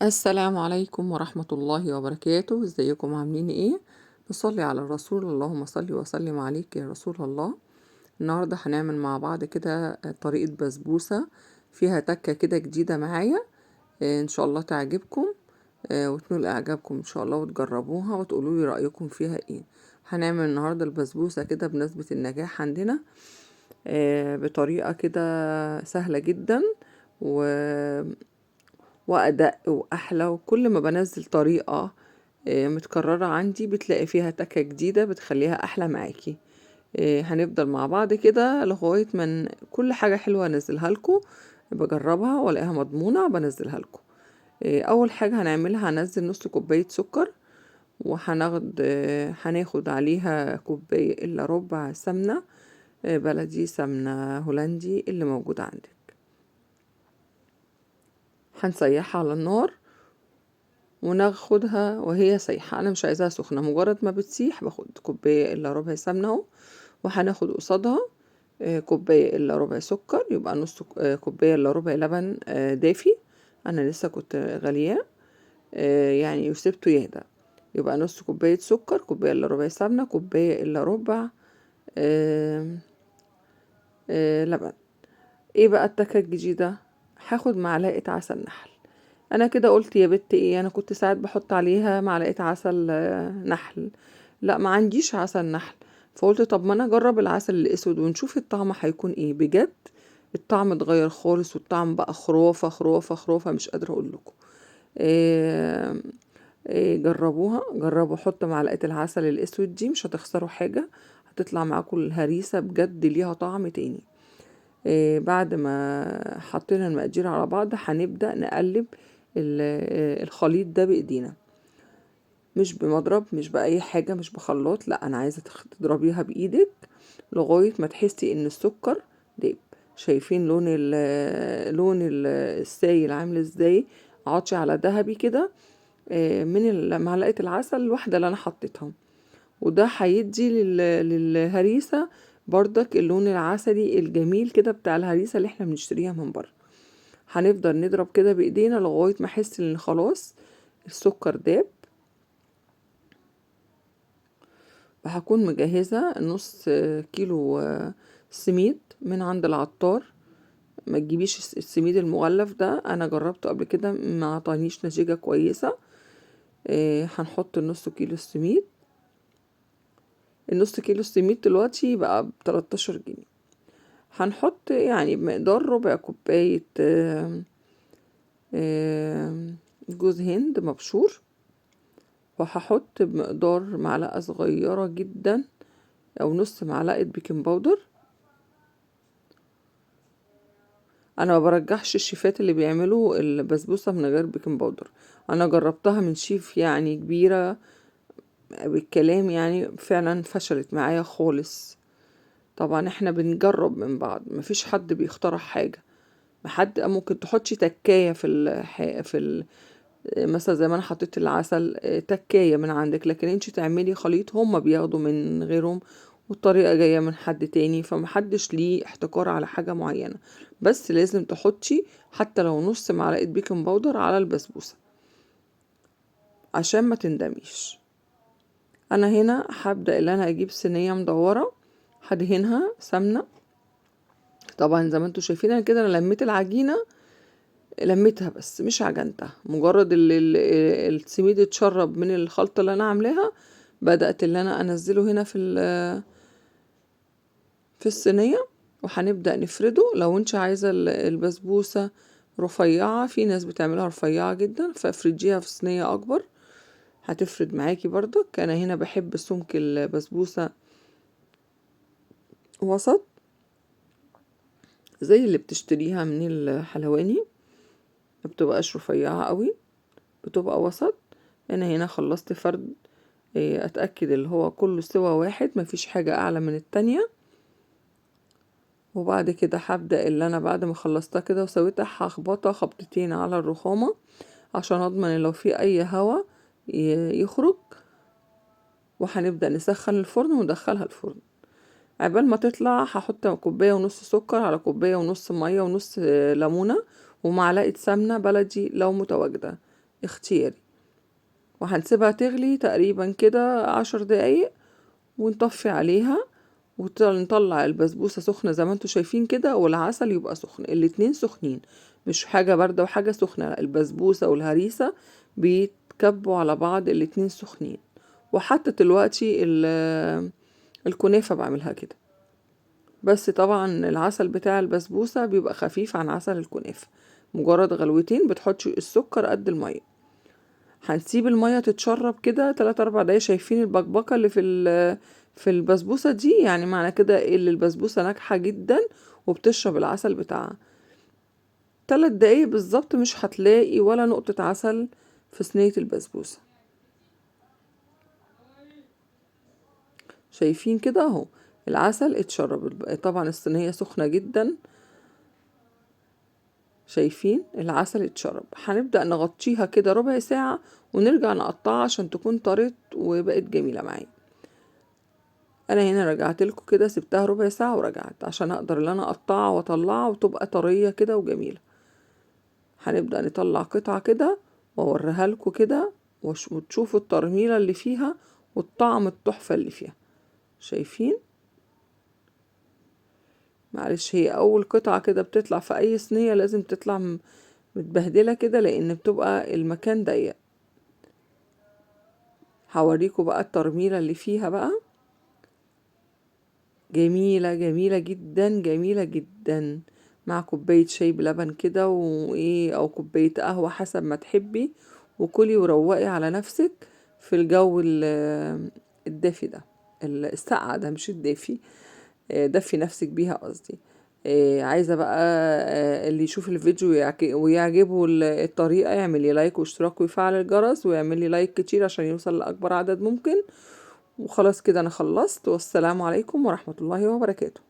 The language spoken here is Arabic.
السلام عليكم ورحمة الله وبركاته. ازيكم عاملين ايه؟ نصلي على الرسول، اللهم صل وسلم عليك يا رسول الله. النهاردة هنعمل مع بعض كده طريقة بسبوسة فيها تكة كده جديدة معايا. ان شاء الله تعجبكم وتنول اعجابكم ان شاء الله، وتجربوها وتقولوا لي رأيكم فيها ايه. هنعمل النهاردة البسبوسة كده بنسبة النجاح عندنا بطريقة كده سهلة جدا و وأدق وأحلى، وكل ما بنزل طريقة متكررة عندي بتلاقي فيها تكة جديدة بتخليها أحلى معاكي. هنفضل مع بعض كده لغاية من كل حاجة حلوة أنزلها لكم، بجربها ولاقيها مضمونة بنزلها لكم. أول حاجة هنعملها هنزل نص كوباية سكر، هناخد عليها كوباية إلا ربع سمنة بلدي، سمنة هولندي اللي موجودة عندك. هنسيحها على النار وناخدها وهي سايحة، انا مش عايزاها سخنة، مجرد ما بتسيح باخد كوباية الا ربع سمنة اهو. وهناخد قصادها كوباية الا ربع سكر، يبقى نص كوباية الا ربع لبن دافي. انا لسه كنت غلياه يعني وسبته يهدى. يبقى نص كوباية سكر، كوباية الا ربع سمنة، كوباية الا ربع لبن. ايه بقى التكة الجديدة؟ هاخد معلقة عسل نحل. انا كده قلت يا بت ايه، انا كنت ساعات بحط عليها معلقه عسل نحل، لا ما عنديش عسل نحل. فقلت طب ما انا اجرب العسل الاسود ونشوف الطعم هيكون ايه. بجد الطعم اتغير خالص، والطعم بقى خرافه خرافه خرافه، مش قادره اقول لكم. إيه إيه، جربوها، جربوا حطوا معلقه العسل الاسود دي، مش هتخسروا حاجه، هتطلع معاكم الهريسه بجد ليها طعم تاني. بعد ما حطينا المقادير على بعض هنبدأ نقلب الخليط ده بإيدينا، مش بمضرب، مش بأي حاجة، مش بخلاط، لا أنا عايزة تضربيها بإيدك لغاية ما تحسي إن السكر داب. شايفين لون السايل عامل ازاي؟ عطشي على ذهبي كده من معلقة العسل الواحدة اللي أنا حطيتها. وده هيدي للهريسة بردك اللون العسلي الجميل كده بتاع الهريسة اللي احنا بنشتريها من بره. هنفضل نضرب كده بايدينا لغاية ما احس ان خلاص السكر داب. وهكون مجهزة نص كيلو سميد من عند العطار. ما تجيبيش السميد المغلف ده، انا جربته قبل كده ما عطانيش نتيجة كويسة. هنحط النص كيلو السميد. النص كيلو السميد دلوقتي بقى ب13 جنيه. هنحط يعني بمقدار ربع كوباية جوز هند مبشور. وهحط بمقدار معلقة صغيرة جدا او نص معلقة بيكنج باودر. انا ما برجحش الشيفات اللي بيعملوا البسبوسة من غير بيكنج باودر، انا جربتها من شيف يعني كبيرة بالكلام، يعني فعلا فشلت معايا خالص. طبعا احنا بنجرب من بعض، مفيش حد بيخترع حاجة. حد ممكن تحطي تكاية مثلا زي ما انا حطيت العسل تكاية من عندك، لكن انتي تعملي خليط هما بياخدوا من غيرهم، والطريقة جاية من حد تاني، فمحدش ليه احتكار على حاجة معينة. بس لازم تحطي حتى لو نص معلقة بيكنج باودر على البسبوسة عشان ما تندميش. انا هنا هبدأ اللي انا اجيب صينية مدورة، هدهنها سمنة. طبعا زي ما انتوا شايفين انا كده انا لميت العجينة، لميتها بس مش عجنتها، مجرد السميد اتشرب من الخلطة اللي انا عاملاها. بدأت اللي انا انزله هنا في الصينية، وهنبدأ نفرده. لو انت عايزة البسبوسة رفيعة، في ناس بتعملها رفيعة جدا، فافرجيها في صينية اكبر هتفرد معاكي برضك. انا هنا بحب سمك البسبوسة وسط، زي اللي بتشتريها من الحلواني، ما بتبقاش رفيعة قوي، بتبقى وسط. انا هنا خلصت فرد، اتأكد اللي هو كله سوا واحد، مفيش حاجة اعلى من التانية. وبعد كده هبدأ اللي انا بعد ما خلصتها كده وسويتها هخبطها خبطتين على الرخامة عشان اضمن ان لو في اي هوا يخرج. وهنبدأ نسخن الفرن وندخلها الفرن. عبال ما تطلع هحط كوباية ونص سكر على كوباية ونص مية ونص ليمونة ومعلقة سمنة بلدي لو متواجدة. اختياري. وهنسيبها تغلي تقريبا كده 10 دقايق ونطفي عليها، ونطلع البسبوسة سخنة زي ما انتوا شايفين كده، والعسل يبقى سخن، الاتنين سخنين، مش حاجة باردة وحاجة سخنة، البسبوسة والهريسة بيتكبوا على بعض الاتنين سخنين. وحتى دلوقتي الكنافة بعملها كده، بس طبعا العسل بتاع البسبوسة بيبقى خفيف عن عسل الكنافة، مجرد غلوتين بتحطش السكر قد المية. هنسيب المية تتشرب كده 3-4 دقايق. شايفين البقبقة اللي في البسبوسة دي؟ يعني معنى كده اللي البسبوسة ناجحة جدا وبتشرب العسل بتاعها. 3 دقايق بالظبط مش هتلاقي ولا نقطة عسل في صينية البسبوسة. شايفين كده اهو العسل اتشرب. طبعا الصينية سخنة جدا، شايفين العسل اتشرب. هنبدأ نغطيها كده ربع ساعة ونرجع نقطعها عشان تكون طرت وبقت جميلة معايا. انا هنا رجعت لكم كده، سبتها ربع ساعة ورجعت عشان اقدر ان انا اقطعها واطلعها وتبقى طرية كده وجميلة. هنبدأ نطلع قطعة كده واوريها لكم كده وتشوفوا الترميلة اللي فيها والطعم التحفة اللي فيها. شايفين؟ معلش هي اول قطعة كده بتطلع في اي صينية لازم تطلع متبهدلة كده لان بتبقى المكان ضيق. هوريكم بقى الترميلة اللي فيها بقى، جميلة جميلة جدا، جميلة جدا، مع كوباية شاي بلبن كده وايه، او كوباية قهوة حسب ما تحبي، وكلي وروقي على نفسك في الجو الدافي ده، السقع ده مش الدافي، دفي نفسك بيها قصدي. عايزة بقى اللي يشوف الفيديو ويعجبه الطريقة يعمل لي لايك واشتراك ويفعل الجرس ويعمل لي لايك كتير عشان يوصل لأكبر عدد ممكن. وخلاص كده أنا خلصت، والسلام عليكم ورحمة الله وبركاته.